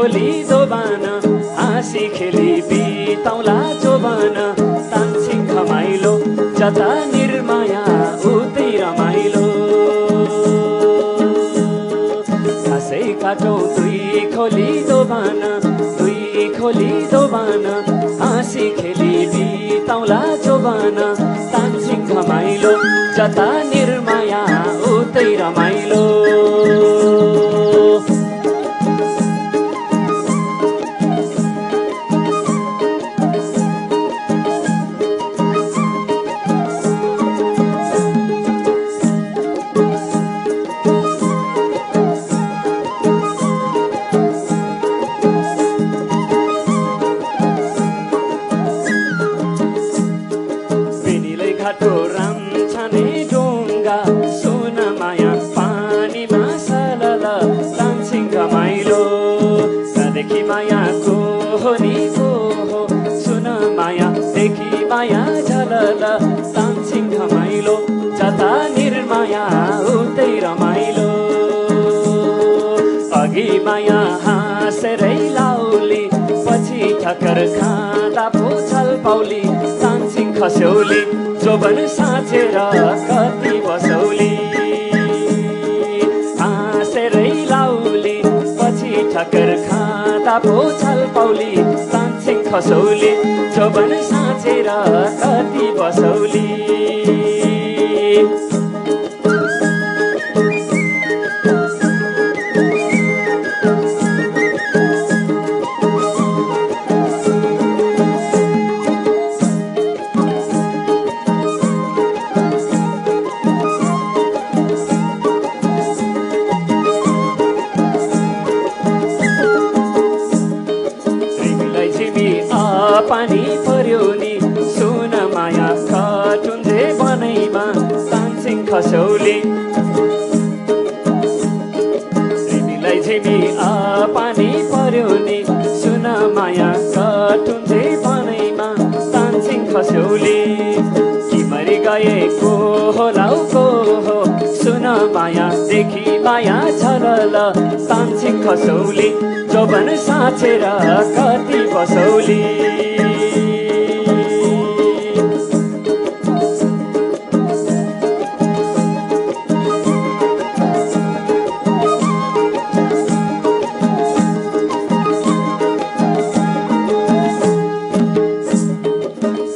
खोली दोबान हाँसी खेली बिताउला जोबान तान्छिङ घमाइलो जता निर्माया उतै रमाइलो घाँसै काटौँ दुई खोली दोबान हाँसी खेली बिताउला जोबान तान्छिङ घमाइलो जता निर्माया उतै रमाइलो घाटो रामछाने डोङ्गा सुन माया पानीमा सलल तान्छिङ घमाइलो कहाँदेखि माया को हो नि को हो सुन माया देखि माया झलल तान्छिङ घमाइलो जता निर्माया उतै रमाइलो अघि माया हाँसेरै लाउली पछि ठक्कर खाँदा पो छल पाउली तान्छिङ खस्यौली जोबन साँचेर कति बसौली हाँसेरै लाउली पछि ठक्कर खाँदा पो छल पाउली तान्छिङ खसौली जोबन साँचेर कति बसौली पानी पर्यो नि सुन माया खटुन्जे बनैमा तान्छिङ खसौली तिमीलाई झिमी पानी पर्यो नि सुन माया खटुन्जे बनैमा तान्छिङ खसौली कि मरि गएको होलाउ को हो सुन माया देखि माया झलल तान्छिङ खसौली जोबन साँचेर कति बसौली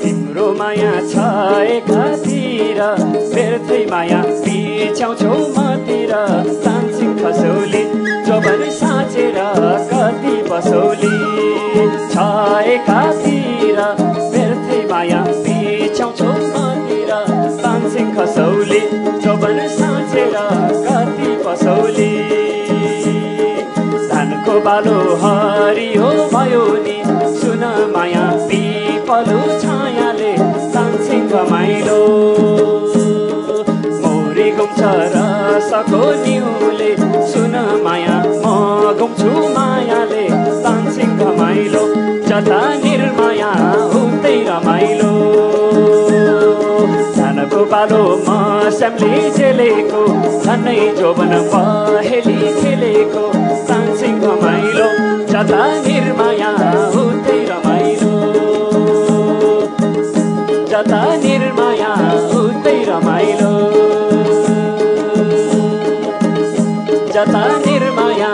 तिम्रो माया छ एकातिर व्यर्थै माया बिछ्याउँछौ मतिर तान्छिङ खसौली जोबन साँचेर कति बसौली छ एकातिर व्यर्थै माया बिछ्याउँछौ मतिर तान्छिङ खसौली जोबन साँचेर कति बसौली धानको बालो हरियो भयो नि सुन माया पिपलु छायाले तान्छिङ घमाइलो मौरी घुम्छ रसको निउले सुन माया म घुम्छु मायाले तान्छिङ घमाइलो जता निर्माया उतै रमाइलो धानको बालो मस्यामले जेलेको झन्नै जोबन पहेली खेलेको तान्छिङ घमाइलो जता निर्माया उतै रमाइलो जता निर्माया उतै रमाइलो जता निर्माया